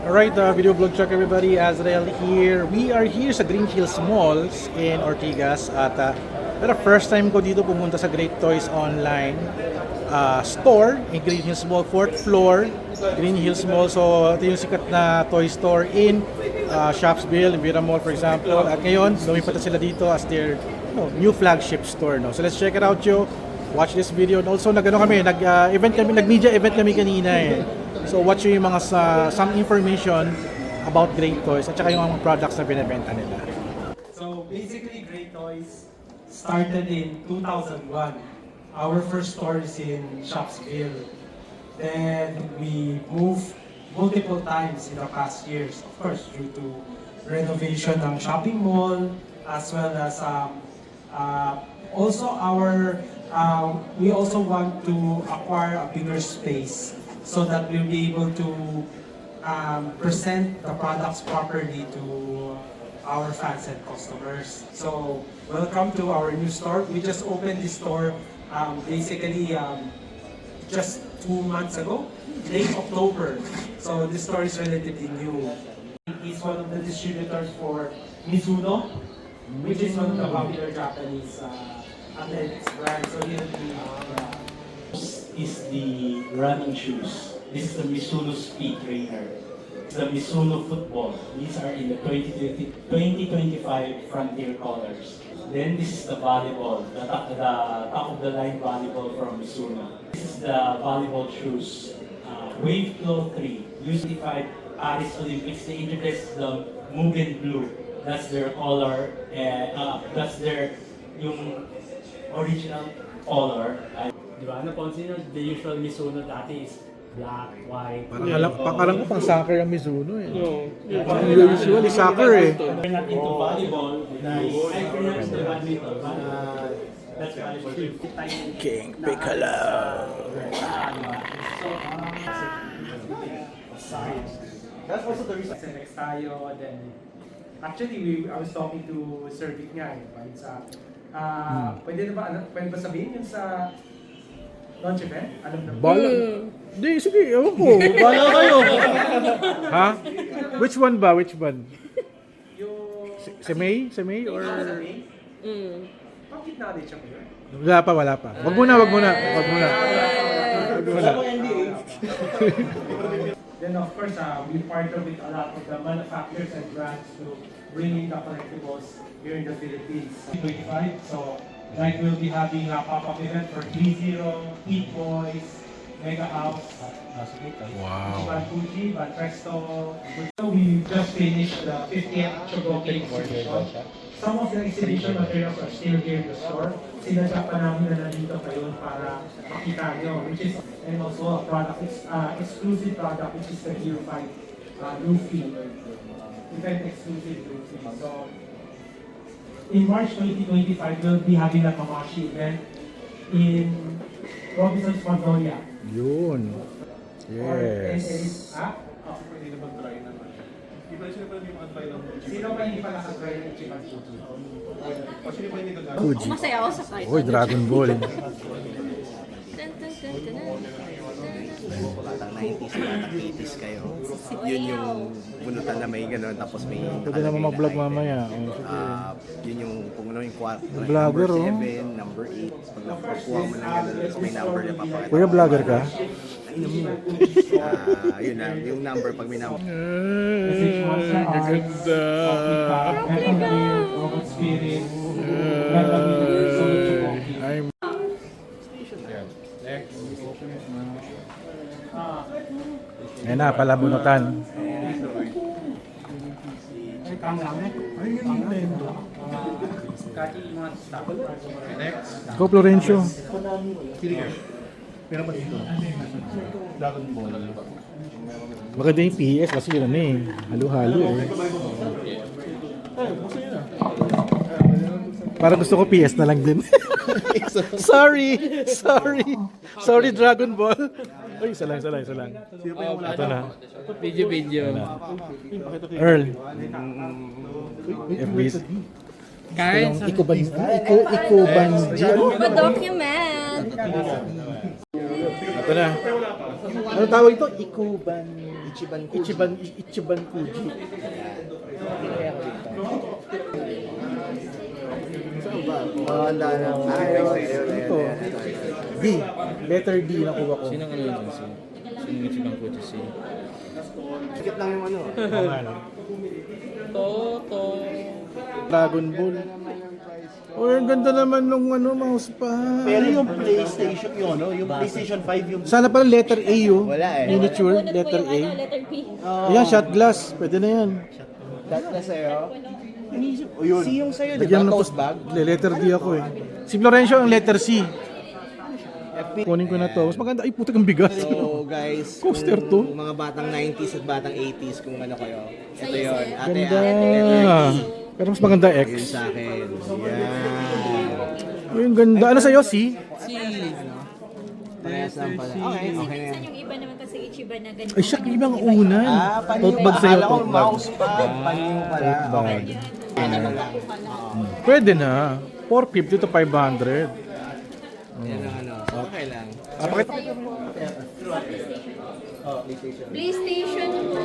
Alright, video vlog check everybody, Azrael here. We are here sa Green Hills Malls in Ortigas at pero first time ko dito pumunta sa Great Toys Online store in Green Hills Mall, 4th floor, Green Hills Mall. So ito yung sikat na toy store in Shopsville, Vera Mall for example. At ngayon, lumipat na sila dito as their new flagship store. No? So let's check it out, yo. Watch this video. And also nag-media event kami kanina eh. So watch yung mga some information about Great Toys at saka yung mga products na binebenta nila. So basically Great Toys started in 2001. Our first store is in Shopsville. Then we moved multiple times in the past years, of course due to renovation ng shopping mall as well as also we also want to acquire a bigger space so that we'll be able to present the products properly to our fans and customers. So, welcome to our new store. We just opened this store just 2 months ago, late October. So, this store is relatively new. He's one of the distributors for Mizuno, which is one of the popular Japanese athletics brands. So, is the running shoes. This is the Mizuno Speed Trainer. The Mizuno Football. These are in the 2025 Frontier colors. Then this is the volleyball, the top of the line volleyball from Mizuno. This is the volleyball shoes. Wave Flow 3, U25 Paris Olympics. They introduced the Mugen Blue. That's their color. That's their yung original color. Di ba? Napansin nyo, the usual Mizuno dati is black, white. Parang pang soccer ang Mizuno eh. Usually soccer eh. We're not into volleyball. Nice. I pronounce the badminton. That's volleyball. King Piccolo. That's also the reason. Next tayo, then actually I was talking to Sir Vic nga pwede ba sabihin yun sa launch event? Alam na ba? Di, sige, ewan ko. Bala kayo. Ha? Which one ba? Which one? Yung... Si May? Si May? Or... Bakit na-update siya mo yun? Wala pa. Wag muna. Then of course, we partner with a lot of the manufacturers and brands to bring in the collectibles here in the Philippines. 25, so like we'll be having a pop-up event for 3-0, Eat Boys, Mega House, Bad Fuji, Bad Presto. So we just finished the 50th Chogoki exhibition. Some of the exhibition materials are still here in the store. Sinadya pa namin na nandito kayo para makita nyo, which is, and also a product, exclusive product, which is the Gear 5 Luffy, event exclusive Luffy. So, in March 2025, we'll be having a Kamashi event in Robinson's Magnolia. Yun. Yes. Sino pa hindi pa nakatry ng Chicken Fuji. Masaya ako sa kahit. Uy, Dragon Ball. Batang 90s, batang 80s kayo. Yun yung bunutan na may gano'n, tapos may... Pwede naman mag-vlog mamaya. Yun yung kung ano yung Vlogger, number 7, number 8. Pag nakukuha mo ng gano'n, tapos may number na papakita. Kuya, vlogger ka? Yun na, yung number pag may number. Gaganda. I'm... Ayan na, palabunutan. Go, Florencio. Maganda yung PS kasi yun ano eh. Halo-halo eh. Parang gusto ko PS na lang din. Sorry Dragon Ball. Uy, isa lang. Ito na. Video. Earl. FB. Guys, Ikuban. document. Ito na. Ano tawag ito? Ikuban. Ichiban Kuji. Kaya ako dito. Saan ba? Handa na. Ito. D. Letter D nakuha ko. Sino ang ano yun? Sino Ichiban Kuji? Sikit lang yung ano. Ano? Dragon Ball. Oh, ang ganda naman nung mouse pad. Pero yung PlayStation yun, no? Yung PlayStation 5 yung... Sana pala letter A yun. Wala eh. Miniature, letter A. Letter P. Ayan, shot glass. Pwede na yan. That na sa'yo. O yun. C yung sa'yo, di ba? Lagyan mo ng Toast bag. letter D ako eh. Si Florencio ang letter C. Kunin ko na to. Mas maganda. Ay, putik ang bigas. So guys, Coaster kung to. mga batang 90s at batang 80s, kung ano kayo. Ito yun. Ate, Ganda. letter D. Pero mas maganda Yun X. sa akin. Yan. Yung ganda. Ano sa'yo? C? Parehas lang pala. Okay, okay na yan. Saan yung iba naman kasi Ichiban na ganito? Ay, siya ibang unan. Panyo. Tote bag sa'yo, Akala ko tote bag. mouse pad. Panyo pala. Bag. Okay. Pwede na. 450 to 500. Yan ang ano. Okay lang. Pakita. PlayStation po.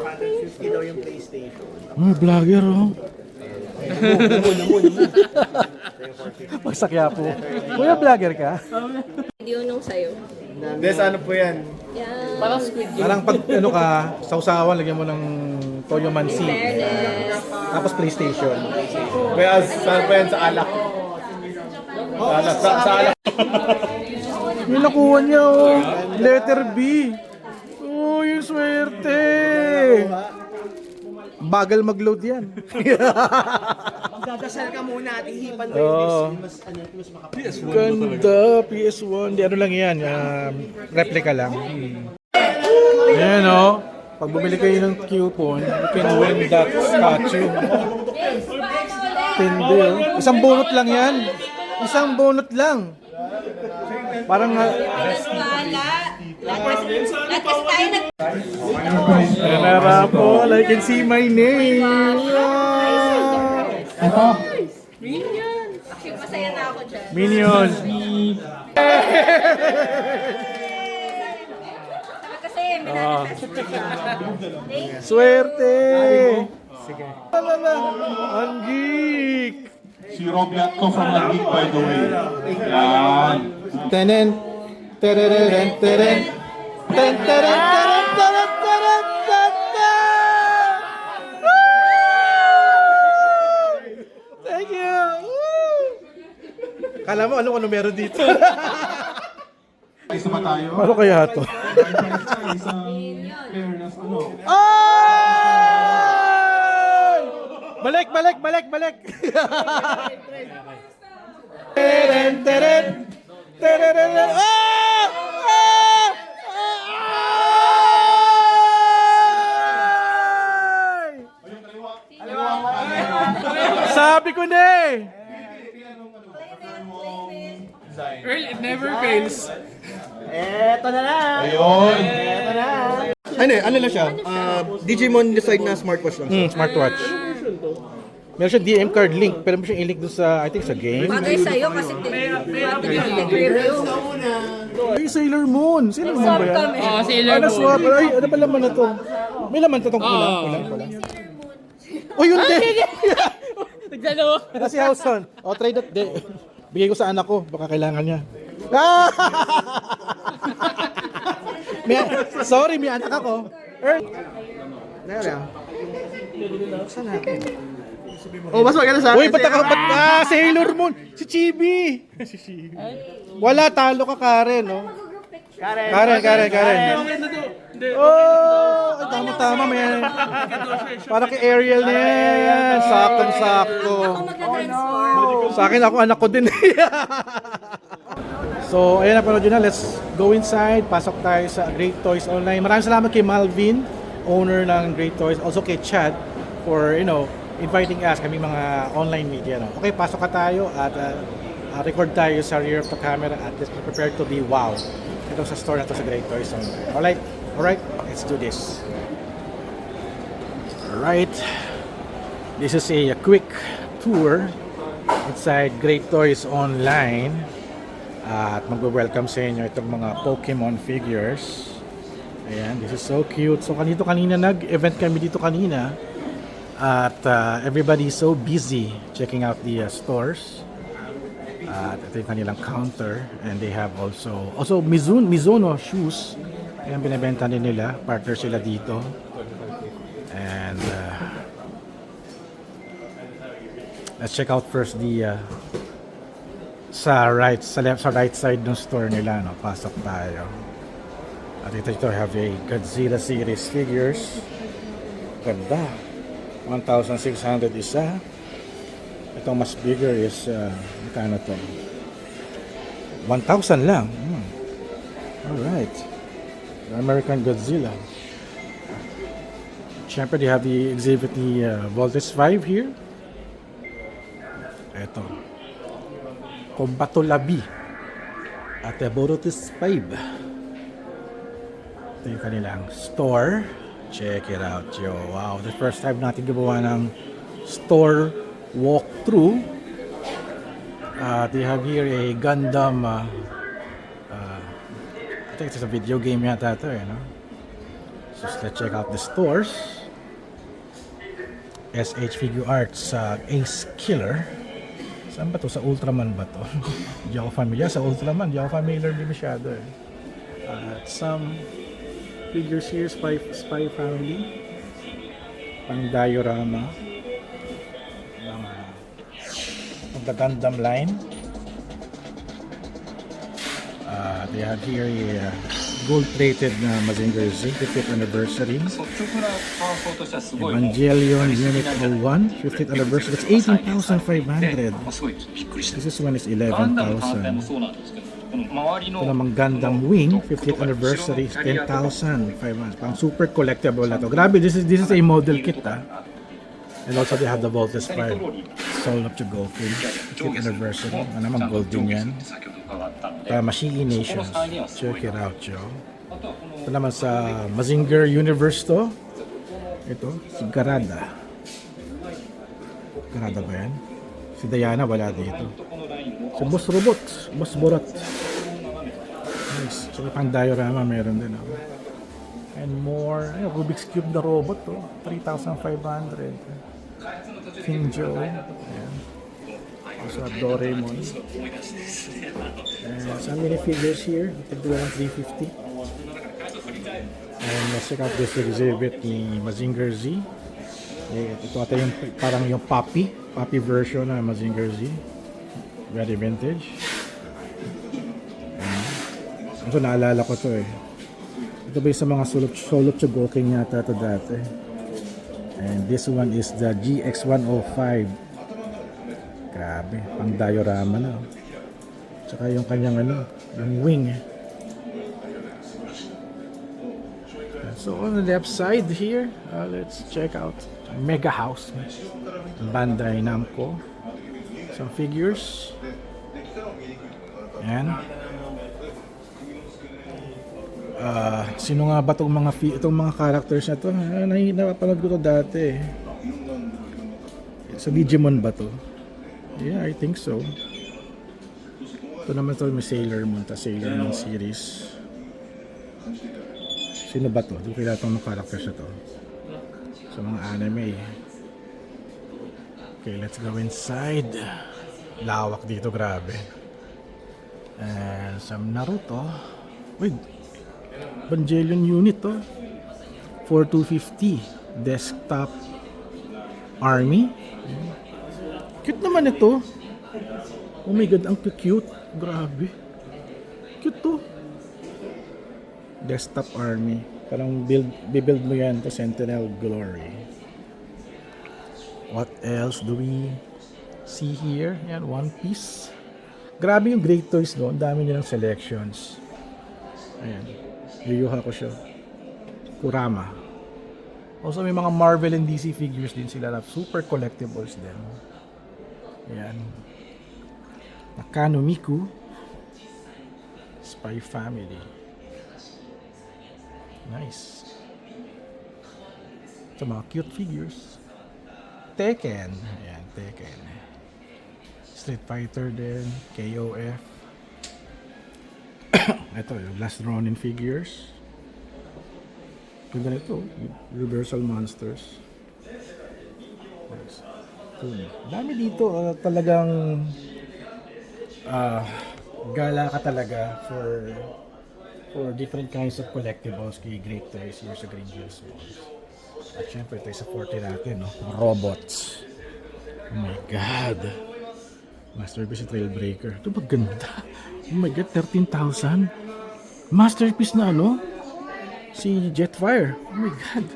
50 daw yung PlayStation. Vlogger oh. Pagsakya po. Kuya, vlogger ka? Video nung sayo. Des, ano po yan? Yan. Parang pag ano ka, sausawan, lagyan mo ng Toyo Mansi. Fairness. Tapos PlayStation. Kaya saan pa yan sa alak? Sa alak. Yung nakuha niya oh. Letter B. Oh, yung swerte. Bagal mag-load yan. Magdadasal ka muna at ihipan mo Oo. yung mas makapit. Ganda, PS1. Di ano lang yan, replica lang. Ayan o. Pag bumili kayo ng coupon, you can win that statue. Tindi oh. Isang bunot lang yan. Isang bunot lang. Parang Lahat kasi tayo nag... Rapol, I can see my name. Actually, masaya na ako dyan. Minion. Kasi, minanifest ko siya. Swerte. Sige. Ang geek. Si Robiato from Lagig, by the way. Yan. Tenen. Tereren, teren. Ten, teren, teren, teren, teren, teren, teren. Woo! Thank you. Woo! Kala mo, ano meron dito? Ayos na ba tayo? Ano kaya to? Fairness, ano? Ay! Balik, balik, balik, balik. Teren, teren. Teren, ah! Sabi ko na eh. Earl, it never fails. Eto na lang! Ayun. Eto na! Ano lang siya? Digimon design na smartwatch lang. Smartwatch. Meron siya DM card link, pero mo siyang i-link doon sa, I think sa game. Bagay sa'yo kasi review. Ay, Sailor Moon. Sailor Moon ba yan? Oo, Sailor Ano Moon. swap? Ay, ano ba laman na to? May laman to tong kulang. Kulang pala. Oh, yun din! Nagdalawa. Kasi Houson. O, try that. De. Bigay ko sa anak ko. Baka kailangan niya. Ah! Sorry, may anak ako. Earl. Saan natin? Oh, mas maganda sa akin. Uy, ba't Sailor Moon? Si Chibi. Wala, talo ka, Karen, no? Karen. Oh, ay, tama. May para kay Ariel na yan. Saktong-sakto. Ako magna-transform. Sa akin, ako anak ko din. So, ayan na pala na. Let's go inside. Pasok tayo sa Great Toys Online. Maraming salamat kay Malvin, owner ng Great Toys. Also kay Chad for, inviting us, kaming mga online media. No? Okay, pasok ka tayo at record tayo sa rear of the camera at let's be prepared to be wow. Ito sa store na to sa Great Toys Online. Alright, let's do this. Alright, this is a quick tour inside Great Toys Online. At magwe-welcome sa inyo itong mga Pokemon figures. Ayan, this is so cute. So kanina nag-event kami dito kanina. At everybody is so busy checking out the stores. At ito yung kanilang counter. And they have also Mizuno shoes. Ayan, binibenta din nila. Partner sila dito. And let's check out first the sa right side ng store nila, no. Pasok tayo. At ito have a Godzilla series figures. Ganda. 1,600 isa. Itong mas bigger is magkano to? 1,000 lang. Alright. The American Godzilla. Siyempre, they have the exhibit ni Voltes 5 here. Ito. Combato Labi. At Voltes 5. Ito yung kanilang store. Check it out, yo. Wow, the first time natin gawa ng store walkthrough. They have here a Gundam. I think it's a video game yata ito, no? So let's check out the stores. SH Figure Arts, Ace Killer. Saan ba to? Sa Ultraman ba to? Hindi ako familiar sa Ultraman. Hindi ako familiar din masyado. At some figures here, Spy Family. Pang diorama. Of the Gundam line. They have here a gold-plated na Mazinger Z 50th anniversary. Evangelion Unit 01 50th anniversary. It's 18,500. This one is 11,000. Ito namang Gundam Wing 50th anniversary, 10,500. Pang super collectible na to. Grabe, this is a model kit, And also they have the Voltes 5 Soul of Chogokin 50th anniversary. Ano naman, gold din yan. Machine Nations. Check it out, yo. Ito naman sa Mazinger Universe to. Ito, si Garada. Garada ba yan? Si Diana wala dito. Si Boss Robot. Boss Borat. Nice. So pang diorama meron din. And more. Ay, Rubik's Cube na robot to. 3,500. Kinjo. Ayan. Also Doraemon. And some minifigures here. Ito lang 350. And let's check out this exhibit ni Mazinger Z. Ito ata yung parang yung Poppy version ng Mazinger Z. Very vintage. Ito naalala ko to Ito ba yung sa mga Soul of Chogokin yata ito dati. And this one is the GX105. Grabe, pang diorama na. Tsaka yung kanyang yung wing. So on the left side here, let's check out Mega House. Bandai Namco. Some figures. Ayan. Sino nga ba itong mga characters na to? Napapanood ko to dati. Sa Digimon ba to? Yeah, I think so. Ito naman to, may Sailor Moon series. Sino ba to? Di ko kilala itong mga characters na to. Sa mga anime. Okay, let's go inside. Lawak dito, grabe. And some Naruto. Wait, Evangelion unit to. 4250 desktop army. Cute naman ito. Oh my god, ang cute. Grabe. Cute to. Desktop army. Parang build mo yan to Sentinel Glory. What else do we see here? Yan, One Piece. Grabe yung Great Toys doon. Dami nilang selections. Ayan. Yu Yu Hakusho. Kurama. Also may mga Marvel and DC figures din sila na super collectibles din. Ayan. Nakano Miku. Spy Family. Nice. Ito mga cute figures. Tekken. Ayan, Tekken. Street Fighter din. KOF. Ito yung Last Ronin figures. Ganda nito. Universal Monsters. Dami dito. Talagang gala ka talaga for different kinds of collectibles kay Great Toys here sa Green Hills Malls. At syempre ito sa 40 natin, no? Robots. Oh my God. Masterpiece Trailbreaker. Ito ba ganda? Oh my God, 13,000. Masterpiece na ano? Si Jetfire. Oh my God.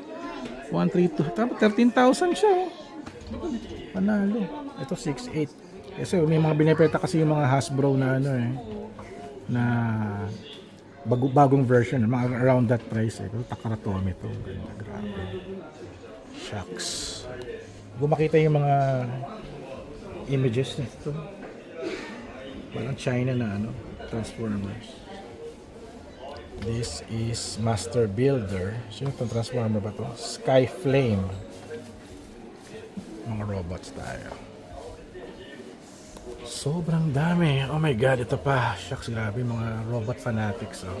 132. Tapos 13,000 siya. Oh. Panalo. Ito 6,800. Kasi may mga binipenta kasi yung mga Hasbro na ano eh. Na bagong version. Mga around that price eh. Pero Takaratomi ito. Ganda. Grabe. Shucks. Kung makita yung mga images nito. Parang China na ano. Transformers. This is Master Builder. Sino itong Transformer ba to? Sky Flame. Mga robots tayo. Sobrang dami. Oh my God, ito pa. Shucks, grabe mga robot fanatics. Oh.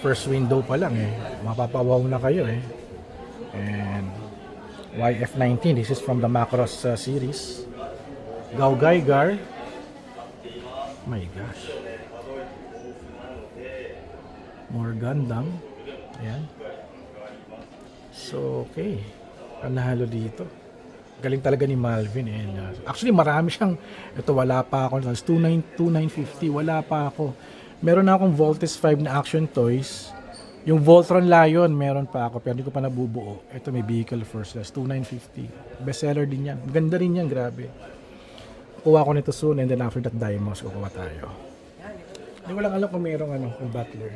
First window pa lang eh. Mapapawaw na kayo eh. And YF-19, this is from the Macross series. Gao Gaigar. My gosh. More Gundam. Ayan. So, okay. Panalo dito. Galing talaga ni Malvin. And, actually, marami siyang, ito wala pa ako. 2950, wala pa ako. Meron na akong Voltes 5 na action toys. Yung Voltron Lion, meron pa ako. Pero hindi ko pa nabubuo. Ito may vehicle first class. 2950. Bestseller din yan. Ganda rin yan, grabe. Kuha ko nito soon. And then after that, Dimos, kukuha tayo. Hindi ko lang alam kung merong ano, kung Butler.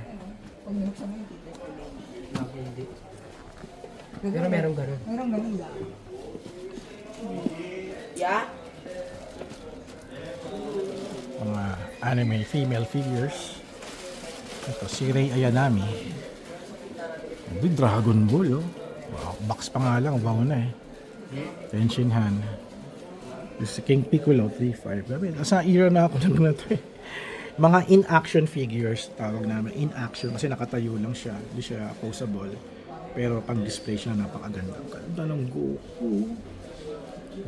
Pero meron ganun. Yeah? Mga anime female figures. Ito, si Rei Ayanami. Big Dragon Ball, oh. Wow, box pa nga lang, wow na eh. Tenshin Han. This is King Piccolo 3.5. Grabe, sa era na ako na ito eh. Mga in-action figures, tawag namin. In-action, kasi nakatayo lang siya. Hindi siya posable. Pero pang-display siya, napakaganda. Ganda ng Goku.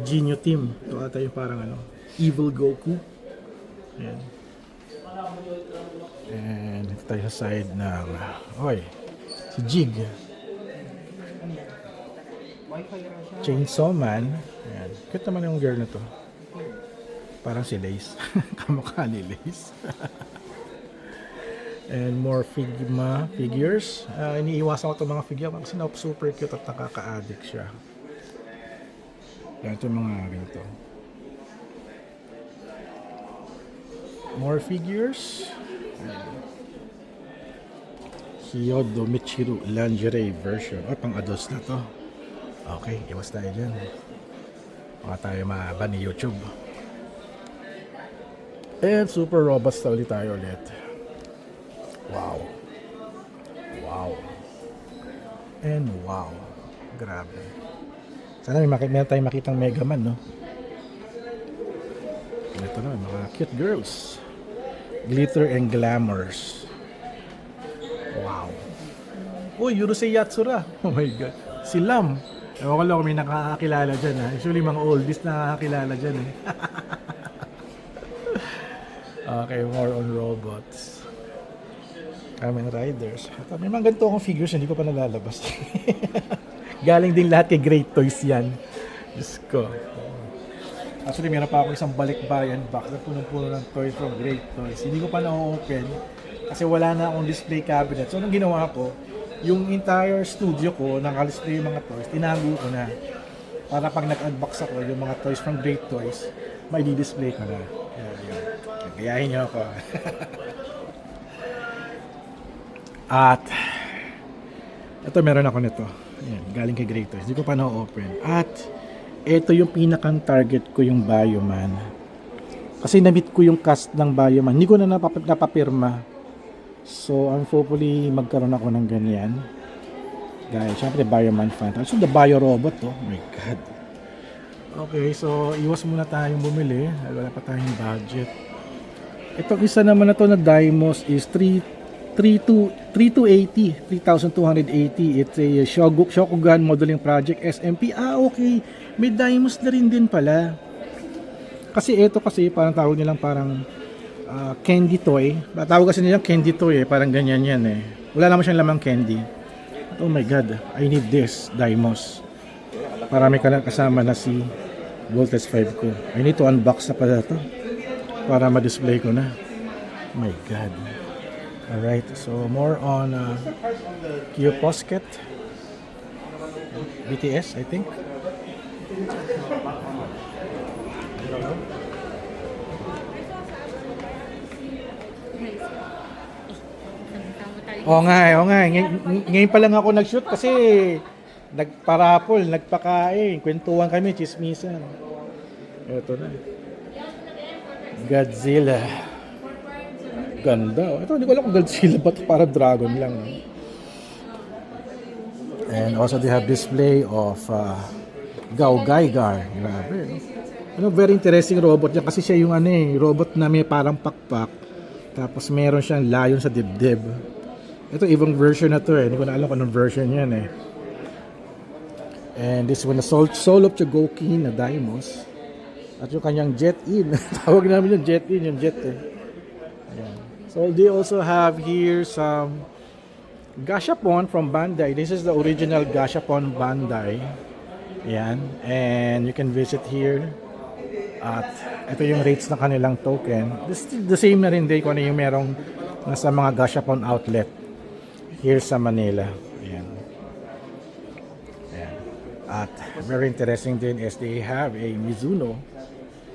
Genio Team. Ito ata yung parang ano, Evil Goku. Ayan. And ito tayo sa side ng si Jig. Chainsaw Man. Ayan. Cute naman yung girl na to. Parang si Lace. Kamukha ni Lace. And more Figma figures. Iniiwasan ko itong mga figure kasi super cute at nakaka-addict siya. Yan ito yung mga ganito. More figures. Hyodo Michiru lingerie version. Pang adults na to. Okay, iwas tayo dyan. Baka tayo maban ni YouTube. And super robots na ulit tayo ulit. Wow. Wow. And wow. Grabe. Sana meron tayong makitang Mega Man, no? Ito na, mga cute girls. Glitter and glamours. Wow. Uy, Yurusei Yatsura. Oh my God. Si Lam. Ewan ko lang kung may nakakakilala dyan, ha? Usually, mga oldies nakakakilala dyan, eh. Okay, more on robots. Kamen Riders. Ito, may mga ganito akong figures, hindi ko pa nalalabas. Galing din lahat kay Great Toys yan. Diyos ko. Actually, meron pa ako isang balikbayan box na punong-puno ng toys from Great Toys. Hindi ko pa na-open kasi wala na akong display cabinet. So, anong ginawa ko? Yung entire studio ko, naka-display yung mga toys, tinago ko na. Para pag nag-unbox ako, yung mga toys from Great Toys, may di-display ko na. Yan. Gayahin niyo ako. At ito, meron ako nito. Ayan, galing kay Great Toys. Hindi ko pa na-open. At ito yung pinakang target ko, yung Bioman. Kasi na-meet ko yung cast ng Bioman. Hindi ko na napapirma. So, hopefully magkaroon ako ng ganyan. Guys, syempre Bioman fan. So, the Bio Robot, oh my God. Okay, so iwas muna tayong bumili. Wala pa tayong budget. Itong isa naman na to na Dimos is 32 3,280. It's a Shokugan Modeling Project SMP. Okay. May Daimos na rin din pala. Kasi ito kasi parang tawag nilang parang candy toy. Tawag kasi nilang candy toy parang ganyan yan eh. Wala naman siyang lamang candy. Oh my god, I need this Daimos. Para may kasama na si Voltes 5 ko. I need to unbox na pala to para ma-display ko na. Oh my god. Alright, so more on Kyoposket BTS, I think. Oo nga. Ngayon pa lang ako nag-shoot kasi nagparapol, nagpakain, kwentuhan kami, chismisan. Ito na. Godzilla. Ganda. Ito, hindi ko alam kung Godzilla ba ito, para dragon lang. No? And also they have display of Gao Gaigar. Grabe. Very interesting robot niya kasi siya yung robot na may parang pakpak. Tapos meron siyang layon sa dibdib. Ito, ibang version na to eh. Hindi ko na alam kung anong version yan eh. And this one, the Soul of Chogoki na Daimos. At yung kanyang Jet-In. Tawag namin yung Jet-In, yung jet eh. Ayan. So they also have here some Gashapon from Bandai. This is the original Gashapon Bandai. Ayan. And you can visit here. At ito yung rates ng kanilang token. This is the same na rin din kung ano yung merong nasa mga Gashapon outlet here sa Manila. Ayan. Ayan. At very interesting din is they have a Mizuno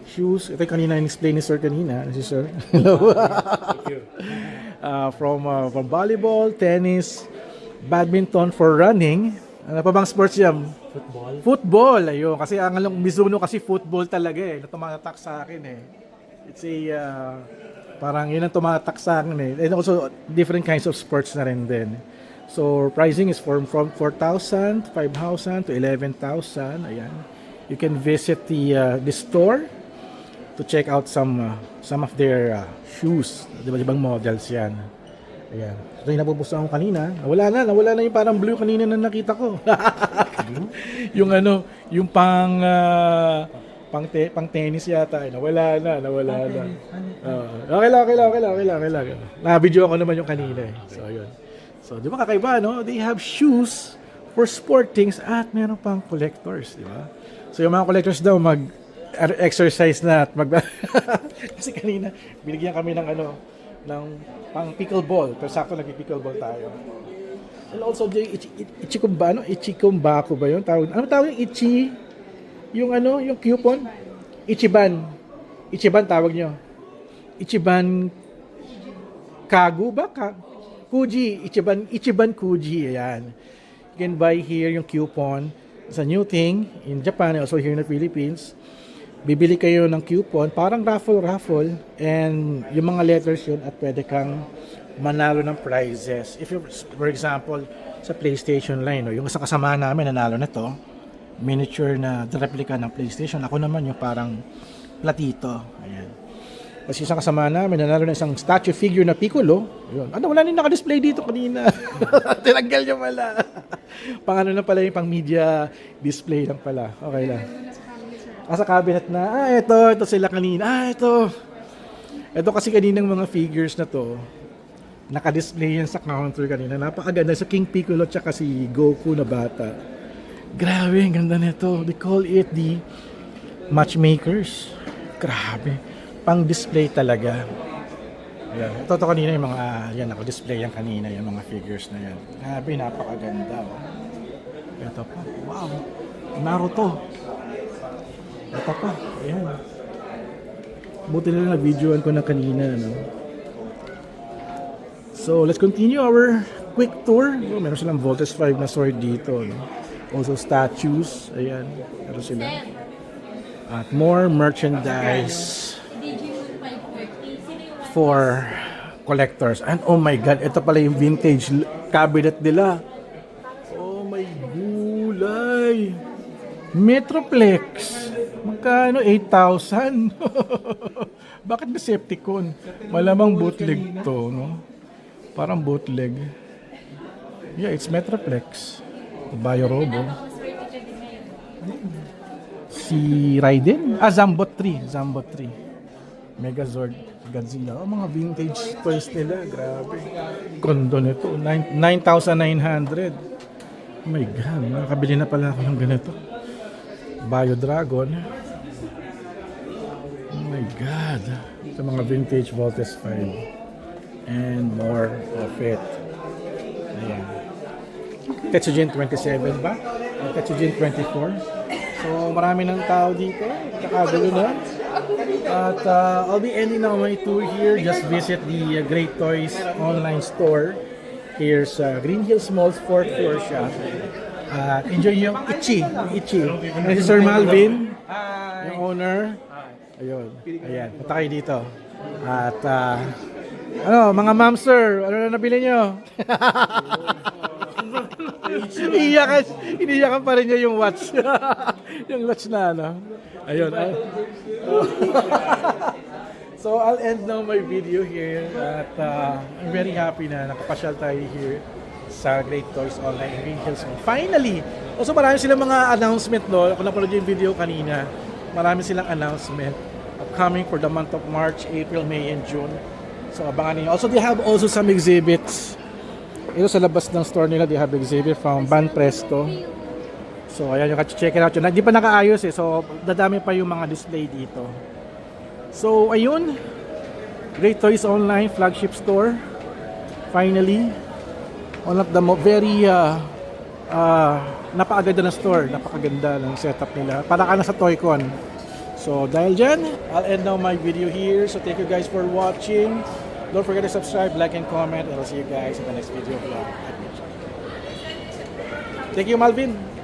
shoes. Ito kanina in-explain ni Sir kanina. Si Sir. Hello. Thank you. From volleyball, tennis, badminton for running. Ano pa bang sports yan? Football. Football, ayun. Kasi ang Mizuno kasi football talaga eh. Na tumatak sa akin eh. It's a parang yun ang tumatak sa akin eh. And also different kinds of sports na rin din. So pricing is from 4,000, 5,000 to 11,000. Ayan. You can visit the store to check out some of their shoes. Ibang models yan. Ayan. So yung napupusan ko kanina, nawala na yung parang blue kanina na nakita ko. yung yung pang tennis yata, nawala na. Okay lang. Na-video ako naman yung kanina eh. So yun. So di ba kakaiba, no? They have shoes for sportings at meron pang collectors, di ba? So yung mga collectors daw exercise na at kasi kanina binigyan kami ng ng pang pickleball, pero sakto nagpi-pickleball tayo. And also the Ichikumbako ba yun? Ano tawag yung yung coupon? Ichiban tawag nyo. Ichiban Kagu ba? Kuji, Ichiban Kuji, ayan. You can buy here yung coupon. It's a new thing in Japan and also here in the Philippines. Bibili kayo ng coupon, parang raffle, and yung mga letters yun at pwede kang manalo ng prizes. If you, for example, sa PlayStation line, yung isang kasama namin nanalo na to, miniature na replica ng PlayStation. Ako naman yung parang platito. Ayan. Kasi isang kasama namin nanalo na isang statue figure na Piccolo. Yun. Wala nang naka-display dito kanina. Tinanggal niya pala. Pang na pala yung pang media display lang pala. Okay lang. Sa cabinet na, ito sila kanina. Ito kasi kaninang mga figures na to, naka-display yan sa counter kanina. Napakaganda sa King Piccolo tsaka si Goku na bata. Grabe, ang ganda nito. They call it the matchmakers. Grabe. Pang-display talaga. Yan. Ito kanina yung mga, naka-display yan kanina, yung mga figures na yan. Grabe, napakaganda. Ito pa. Wow. Naruto. Ito pa. Ayan. Buti na lang na-videoan ko na kanina. No? So, let's continue our quick tour. Meron silang Voltes 5 na sword dito. No? Also, statues. Ayan. Meron sila. At more merchandise for collectors. And oh my God, ito pala yung vintage cabinet nila. Oh my gulay. Metroplex. Magkano? 8,000? Bakit Decepticon? Malamang bootleg to, no? Parang bootleg. Yeah, it's Metroplex. Bayo Robo. Si Raiden. Zambot 3. Zambot 3. Megazord. Godzilla. Oh, mga vintage toys nila. Grabe. Kondo nito. 9,900. Oh my God. Nakabili na pala ako ng ganito. Bio Dragon. Oh my God. Ito mga vintage Voltes 5. And more of it. Ayan. Tetsujin 27 ba? Tetsujin 24. So marami ng tao dito. Kakagulo na. At I'll be ending now my tour here. Just visit the Great Toys online store. Here's Green Hills Mall's 4th floor siya. Enjoy yung Ichi. And si Sir Malvin, yung owner. Ayun. Ayan. Punta kayo dito. At mga ma'am sir, ano na nabili nyo? Iniyakan pa rin niya yung watch. Yung watch na ano. Ayun. So I'll end now my video here at I'm very happy na nakapasyal tayo here sa Great Toys Online in Green Hills Mall. Finally! Also marami silang mga announcement no. Kung napanood yung video kanina, marami silang announcement upcoming for the month of March, April, May, and June. So abangan niyo. Also they have also some exhibits. Ito sa labas ng store nila, they have exhibit from Ban Presto. So ayan yung check it out yun. Hindi pa nakaayos so dadami pa yung mga display dito. So ayun, Great Toys Online flagship store. Finally, one of the very napakaganda ng store, napakaganda ng setup nila. Para ka na sa Toycon. So dahil dyan, I'll end now my video here. So thank you guys for watching. Don't forget to subscribe, like, and comment. And I'll see you guys in the next video vlog. Thank you, Malvin.